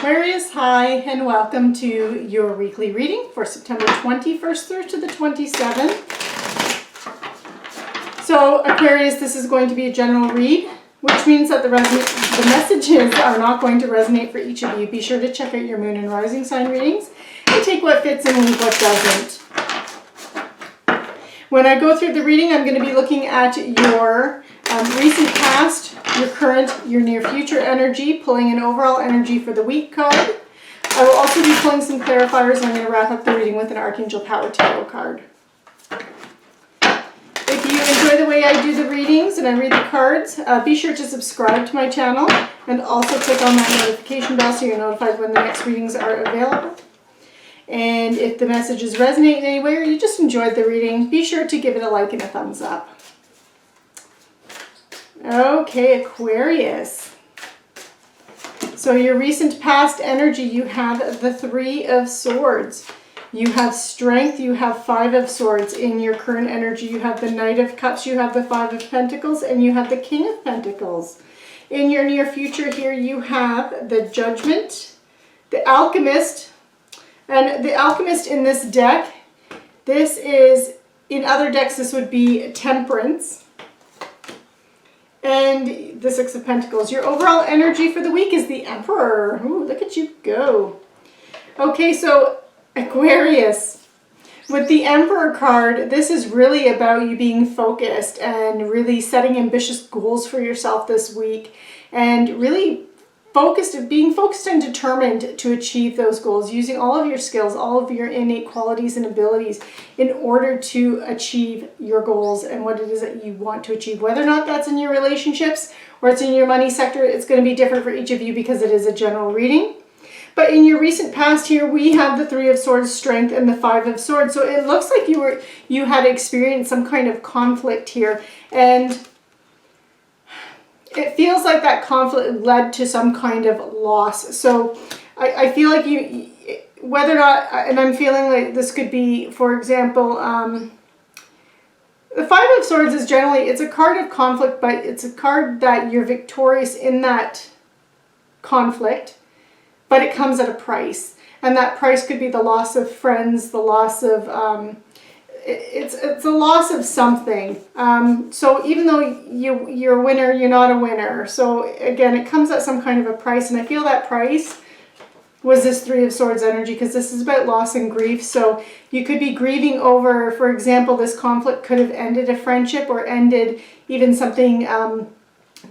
Aquarius, hi, and welcome to your weekly reading for September 21st through to the 27th. So Aquarius, this is going to be a general read, which means that the messages are not going to resonate for each of you. Be sure to check out your moon and rising sign readings and take what fits and leave what doesn't. When I go through the reading, I'm going to be looking at your recent past, your current, your near future energy, pulling an overall energy for the week card. I will also be pulling some clarifiers, and I'm going to wrap up the reading with an Archangel Tarot card. If you enjoy the way I do the readings and I read the cards, be sure to subscribe to my channel and also click on that notification bell so you're notified when the next readings are available. And if the messages resonate in any way or you just enjoyed the reading, be sure to give it a like and a thumbs up. Okay, Aquarius. So your recent past energy, you have the Three of Swords. You have Strength, you have Five of Swords. In your current energy, you have the Knight of Cups, you have the Five of Pentacles, and you have the King of Pentacles. In your near future here, you have the Judgment, the Alchemist, and the Alchemist in this deck, this is, in other decks, this would be Temperance. And the Six of Pentacles. Your overall energy for the week is the Emperor. Ooh, look at you go. Okay, so Aquarius, with the Emperor card, this is really about you being focused and really setting ambitious goals for yourself this week, and really being focused and determined to achieve those goals, using all of your skills, all of your innate qualities and abilities in order to achieve your goals and what it is that you want to achieve. Whether or not that's in your relationships or it's in your money sector, it's going to be different for each of you because it is a general reading. But in your recent past here, we have the Three of Swords, Strength, and the Five of Swords. So it looks like you had experienced some kind of conflict here, and it feels like that conflict led to some kind of loss. So I feel like whether or not, and I'm feeling like this could be, for example, the Five of Swords is generally, it's a card of conflict, but it's a card that you're victorious in that conflict, but it comes at a price. And that price could be the loss of friends, the loss of, it's a loss of something. So even though you're a winner, you're not a winner. So again, it comes at some kind of a price, and I feel that price was this Three of Swords energy, because this is about loss and grief. So you could be grieving over, for example, this conflict could have ended a friendship or ended even something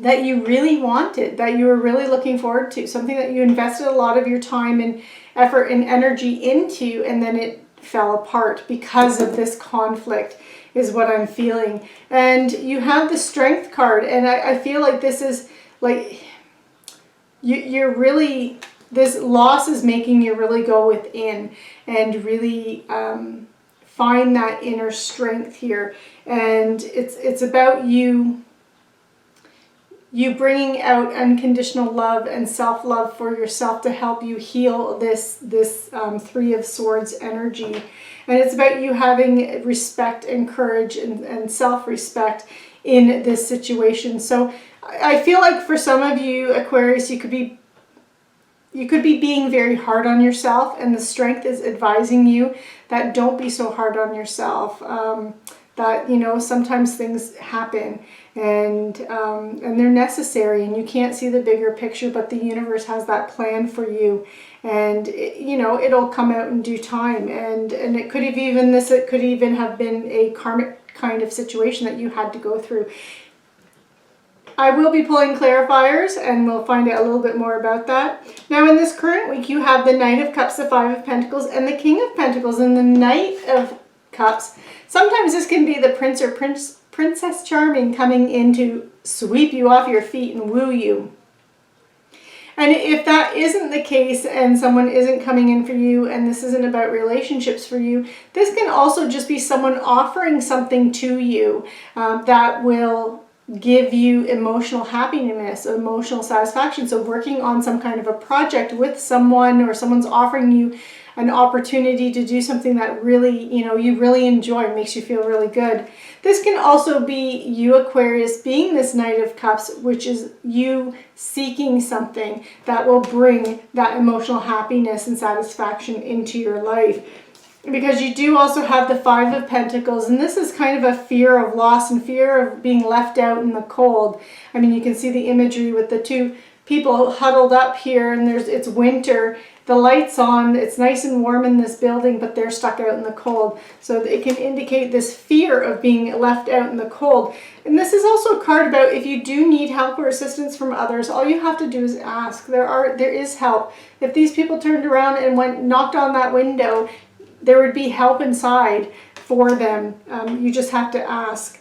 that you really wanted, that you were really looking forward to, something that you invested a lot of your time and effort and energy into, and then it fell apart because of this conflict, is what I'm feeling. And you have the Strength card, and I feel like this is like you're really, this loss is making you really go within and really find that inner strength here. And it's about you bringing out unconditional love and self-love for yourself to help you heal this Three of Swords energy. And it's about you having respect and courage and self-respect in this situation. So I feel like for some of you, Aquarius, you could be being very hard on yourself, and the Strength is advising you that don't be so hard on yourself. That, you know, sometimes things happen and they're necessary, and you can't see the bigger picture, but the universe has that plan for you, and you know, it'll come out in due time. And it could have even have been a karmic kind of situation that you had to go through. I will be pulling clarifiers, and we'll find out a little bit more about that. Now, in this current week, you have the Knight of Cups, the Five of Pentacles, and the King of Pentacles. And the Knight of Cups, sometimes this can be the Prince or Princess Charming coming in to sweep you off your feet and woo you. And if that isn't the case, and someone isn't coming in for you, and this isn't about relationships for you, this can also just be someone offering something to you that will give you emotional happiness, emotional satisfaction. So working on some kind of a project with someone, or someone's offering you an opportunity to do something that really, you know, you really enjoy, makes you feel really good. This can also be you, Aquarius, being this Knight of Cups, which is you seeking something that will bring that emotional happiness and satisfaction into your life. Because you do also have the Five of Pentacles, and this is kind of a fear of loss and fear of being left out in the cold. I mean, you can see the imagery with the two people huddled up here, and it's winter. The light's on, it's nice and warm in this building, but they're stuck out in the cold. So it can indicate this fear of being left out in the cold. And this is also a card about if you do need help or assistance from others, all you have to do is ask. There is help. If these people turned around and knocked on that window, there would be help inside for them. You just have to ask.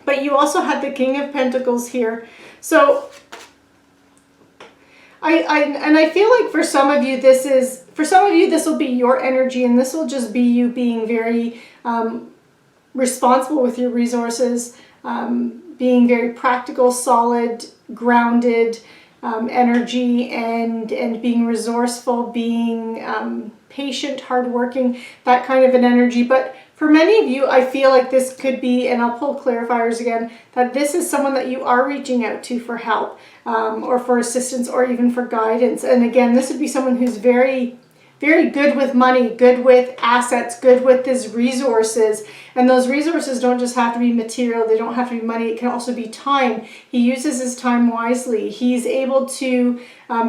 But you also had the King of Pentacles here. So I feel like for some of you this will be your energy, and this will just be you being very responsible with your resources, being very practical, solid, grounded energy, and being resourceful, being patient, hardworking, that kind of an energy. But for many of you, I feel like this could be, and I'll pull clarifiers again, that this is someone that you are reaching out to for help or for assistance or even for guidance. And again, this would be someone who's very, very good with money, good with assets, good with his resources. And those resources don't just have to be material, they don't have to be money, it can also be time. He uses his time wisely. He's able to,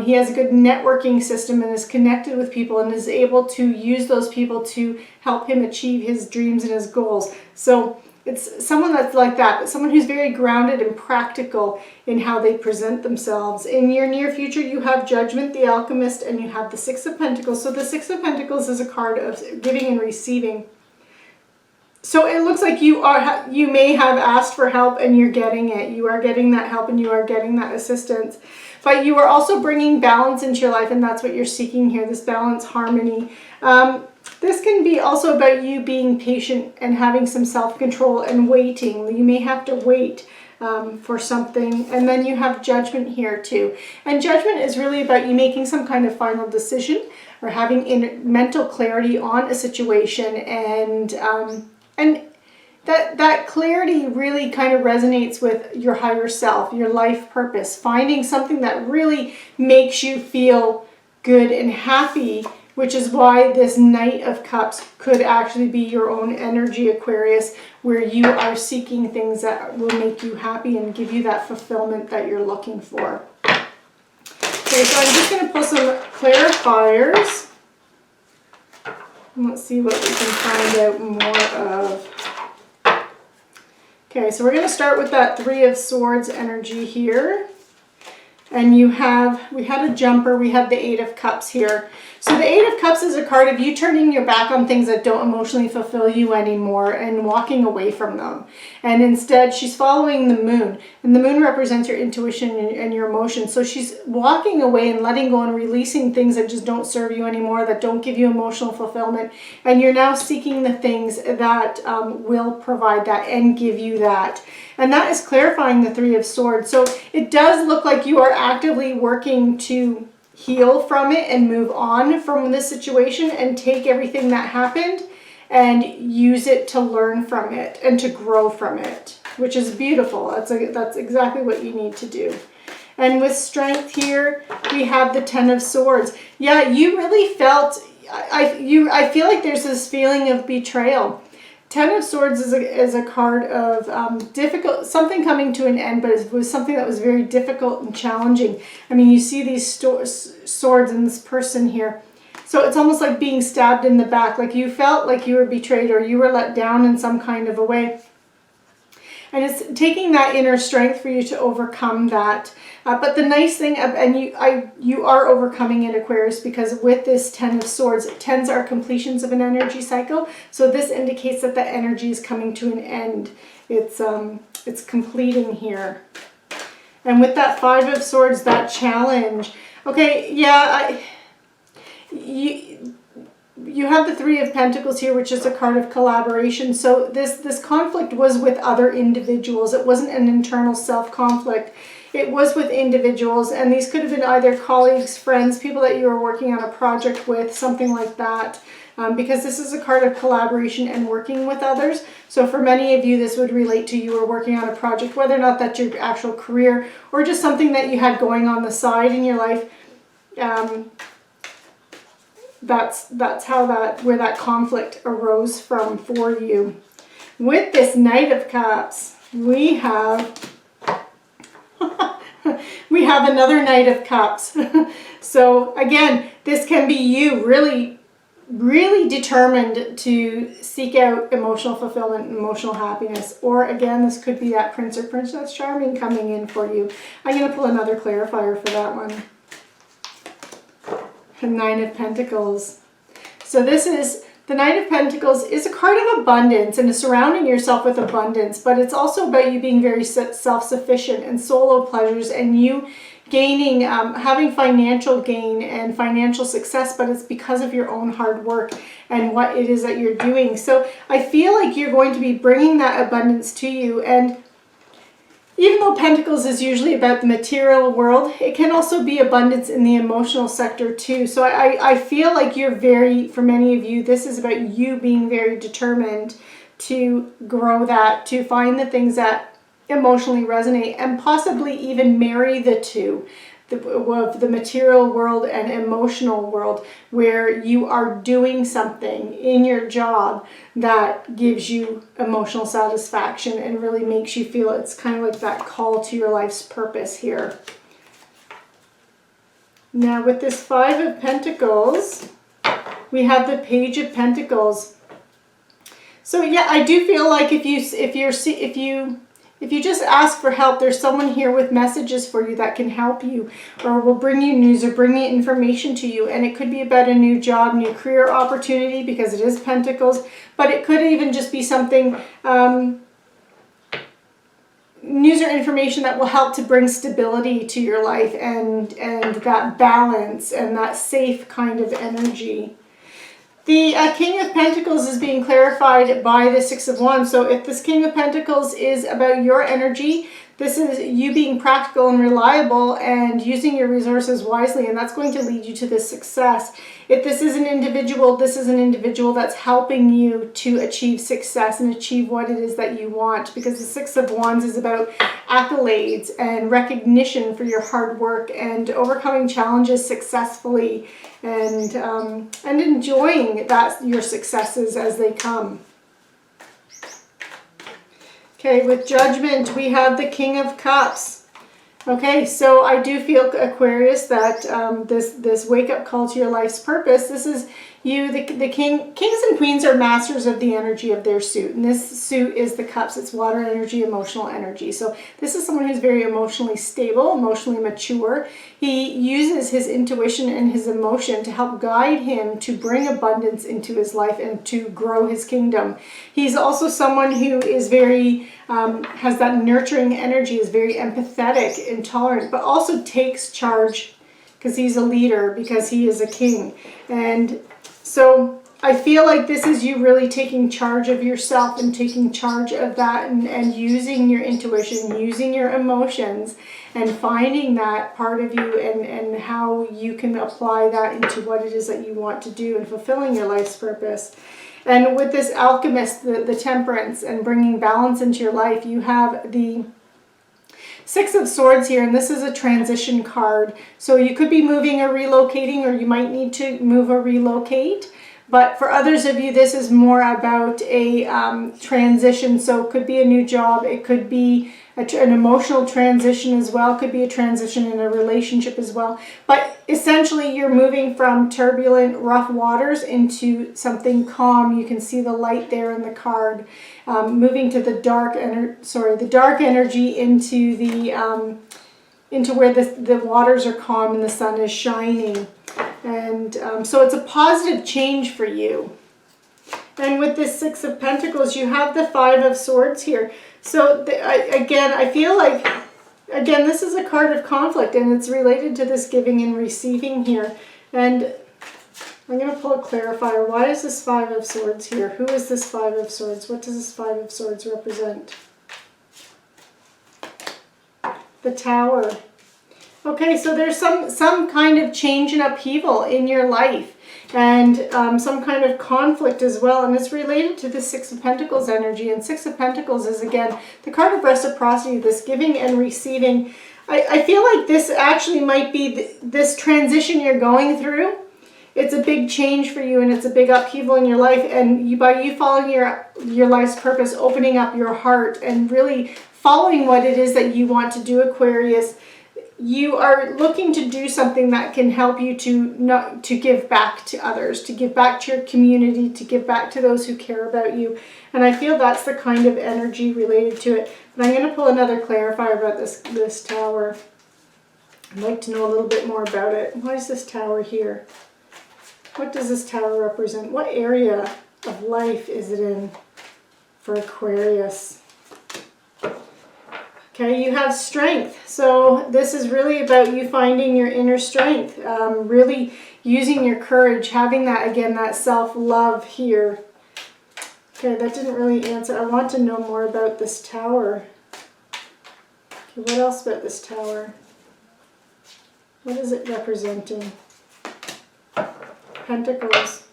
he has a good networking system and is connected with people and is able to use those people to help him achieve his dreams and his goals. So it's someone that's like that, but someone who's very grounded and practical in how they present themselves. In your near future, you have Judgment, the Alchemist, and you have the Six of Pentacles. So the Six of Pentacles is a card of giving and receiving. So it looks like you may have asked for help and you're getting it. You are getting that help and you are getting that assistance. But you are also bringing balance into your life, and that's what you're seeking here, this balance, harmony. This can be also about you being patient and having some self-control and waiting. You may have to wait for something. And then you have Judgment here too. And Judgment is really about you making some kind of final decision or having mental clarity on a situation. And that clarity really kind of resonates with your higher self, your life purpose, finding something that really makes you feel good and happy, which is why this Knight of Cups could actually be your own energy, Aquarius, where you are seeking things that will make you happy and give you that fulfillment that you're looking for. Okay, so I'm just going to pull some clarifiers. Let's see what we can find out more of. Okay, so we're going to start with that Three of Swords energy here. And we had a jumper, we had the Eight of Cups here. So the Eight of Cups is a card of you turning your back on things that don't emotionally fulfill you anymore and walking away from them. And instead, she's following the moon. And the moon represents your intuition and your emotions. So she's walking away and letting go and releasing things that just don't serve you anymore, that don't give you emotional fulfillment. And you're now seeking the things that will provide that and give you that. And that is clarifying the Three of Swords. So it does look like you are actively working to heal from it and move on from this situation and take everything that happened and use it to learn from it and to grow from it, which is beautiful. That's exactly what you need to do. And with Strength here, we have the Ten of Swords. Yeah, you really felt, I feel like there's this feeling of betrayal. Ten of Swords is a card of difficult, something coming to an end, but it was something that was very difficult and challenging. I mean, you see these swords in this person here. So it's almost like being stabbed in the back, like you felt like you were betrayed or you were let down in some kind of a way. And it's taking that inner strength for you to overcome that. But the nice thing, and you are overcoming it, Aquarius, because with this Ten of Swords, tens are completions of an energy cycle. So this indicates that the energy is coming to an end. It's completing here. And with that Five of Swords, that challenge. Okay, yeah, you have the Three of Pentacles here, which is a card of collaboration. So this conflict was with other individuals. It wasn't an internal self-conflict. It was with individuals, and these could have been either colleagues, friends, people that you were working on a project with, something like that. because this is a card of collaboration and working with others. So for many of you, this would relate to you are working on a project, whether or not that's your actual career or just something that you had going on the side in your life. That's how where that conflict arose from for you. With this Knight of Cups, we have we have another Knight of Cups. So again, this can be you really, really determined to seek out emotional fulfillment, emotional happiness. Or again, this could be that Prince or Princess Charming coming in for you. I'm going to pull another clarifier for that one. The Nine of Pentacles. So this is, the Knight of Pentacles is a card of abundance and surrounding yourself with abundance, but it's also about you being very self-sufficient and solo pleasures and you gaining, having financial gain and financial success, but it's because of your own hard work and what it is that you're doing. So I feel like you're going to be bringing that abundance to you. And even though Pentacles is usually about the material world, it can also be abundance in the emotional sector too. So I feel like you're very, for many of you, this is about you being very determined to grow that, to find the things that emotionally resonate and possibly even marry the two, of the material world and emotional world, where you are doing something in your job that gives you emotional satisfaction and really makes you feel it's kind of like that call to your life's purpose here. Now with this Five of Pentacles, we have the Page of Pentacles. So yeah, I do feel like if you just ask for help, there's someone here with messages for you that can help you or will bring you news or bring you information to you. And it could be about a new job, new career opportunity, because it is Pentacles, but it could even just be something, news or information that will help to bring stability to your life and that balance and that safe kind of energy. The King of Pentacles is being clarified by the Six of Wands. So if this King of Pentacles is about your energy, this is you being practical and reliable and using your resources wisely, and that's going to lead you to this success. If this is an individual, this is an individual that's helping you to achieve success and achieve what it is that you want, because the Six of Wands is about accolades and recognition for your hard work and overcoming challenges successfully and enjoying your successes as they come. Okay, with Judgment, we have the King of Cups. Okay, so I do feel, Aquarius, that this wake-up call to your life's purpose, this is you, the kings and queens are masters of the energy of their suit. And this suit is the cups. It's water energy, emotional energy. So this is someone who's very emotionally stable, emotionally mature. He uses his intuition and his emotion to help guide him to bring abundance into his life and to grow his kingdom. He's also someone who is very, has that nurturing energy, is very empathetic and tolerant, but also takes charge because he's a leader, because he is a king. And so I feel like this is you really taking charge of yourself and taking charge of that and using your intuition, using your emotions and finding that part of you and how you can apply that into what it is that you want to do and fulfilling your life's purpose. And with this Alchemist, the Temperance and bringing balance into your life, you have the Six of Swords here, and this is a transition card. So you could be moving or relocating, or you might need to move or relocate. But for others of you, this is more about a transition. So it could be a new job. It could be an emotional transition as well. It could be a transition in a relationship as well. But essentially, you're moving from turbulent, rough waters into something calm. You can see the light there in the card. Moving to the dark energy into where the waters are calm and the sun is shining. And so it's a positive change for you. And with this Six of Pentacles, you have the Five of Swords here. So again, I feel like, again, this is a card of conflict, and it's related to this giving and receiving here. And I'm going to pull a clarifier. Why is this Five of Swords here? Who is this Five of Swords? What does this Five of Swords represent? The Tower. Okay, so there's some kind of change and upheaval in your life. and some kind of conflict as well. And it's related to the Six of Pentacles energy. And Six of Pentacles is, again, the card of reciprocity, this giving and receiving. I feel like this actually might be this transition you're going through. It's a big change for you, and it's a big upheaval in your life. And by you following your life's purpose, opening up your heart and really following what it is that you want to do, Aquarius, you are looking to do something that can help you to give back to others, to give back to your community, to give back to those who care about you. And I feel that's the kind of energy related to it. But I'm going to pull another clarifier about this tower. I'd like to know a little bit more about it. Why is this tower here? What does this tower represent? What area of life is it in for Aquarius? Okay, you have strength. So this is really about you finding your inner strength, really using your courage, having that, again, that self-love here. Okay, that didn't really answer. I want to know more about this tower. Okay, what else about this tower? What is it representing? Pentacles.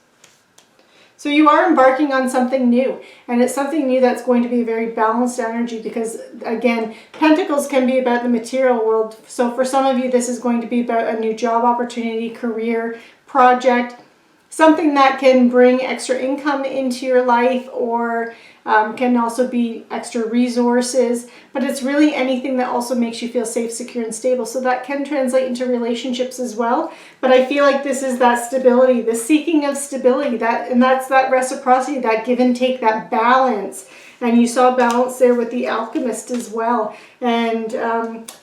So you are embarking on something new, and it's something new that's going to be a very balanced energy because, again, Pentacles can be about the material world. So for some of you, this is going to be about a new job opportunity, career, project, something that can bring extra income into your life, or can also be extra resources, but it's really anything that also makes you feel safe, secure, and stable. So that can translate into relationships as well. But I feel like this is that stability, the seeking of stability, and that's that reciprocity, that give and take, that balance. And you saw balance there with the Alchemist as well. And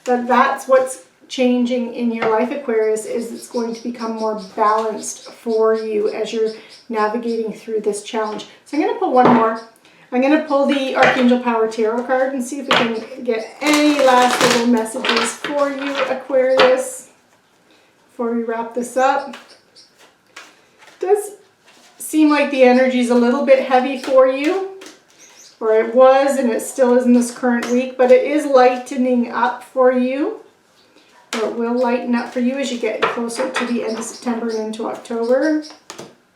that's what's changing in your life, Aquarius, is it's going to become more balanced for you as you're navigating through this challenge. So I'm going to pull one more. I'm going to pull the Archangel Power Tarot card and see if we can get any last little messages for you, Aquarius, before we wrap this up. It does seem like the energy is a little bit heavy for you, or it was, and it still is in this current week, but it is lightening up for you. Or it will lighten up for you as you get closer to the end of September and into October.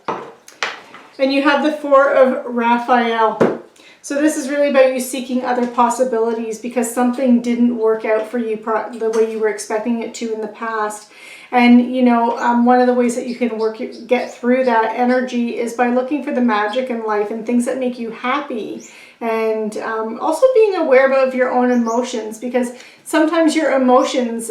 And you have the Four of Raphael. So this is really about you seeking other possibilities because something didn't work out for you the way you were expecting it to in the past. And, you know, one of the ways that you can get through that energy is by looking for the magic in life and things that make you happy. And also being aware of your own emotions, because sometimes your emotions,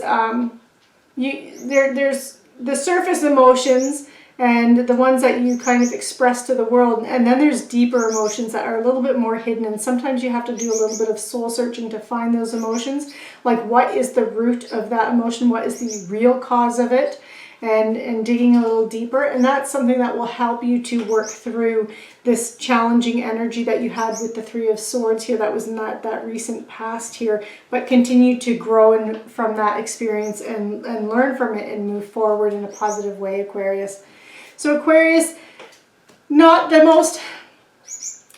there's the surface emotions and the ones that you kind of express to the world, and then there's deeper emotions that are a little bit more hidden, and sometimes you have to do a little bit of soul searching to find those emotions, like what is the root of that emotion, what is the real cause of it, and digging a little deeper. And that's something that will help you to work through this challenging energy that you had with the Three of Swords here that was not that recent past here, but continue to grow from that experience and learn from it and move forward in a positive way, Aquarius. So Aquarius, not the most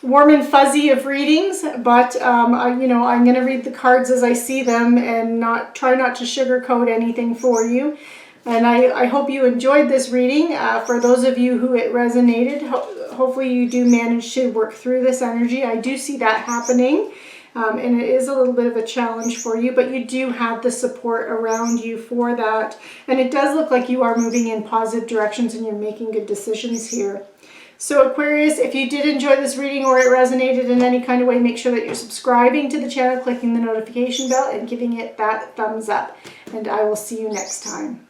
warm and fuzzy of readings, but I'm going to read the cards as I see them and try not to sugarcoat anything for you. And I hope you enjoyed this reading. For those of you who it resonated, hopefully you do manage to work through this energy. I do see that happening. And it is a little bit of a challenge for you, but you do have the support around you for that. And it does look like you are moving in positive directions and you're making good decisions here. So Aquarius, if you did enjoy this reading or it resonated in any kind of way, make sure that you're subscribing to the channel, clicking the notification bell, and giving it that thumbs up. And I will see you next time.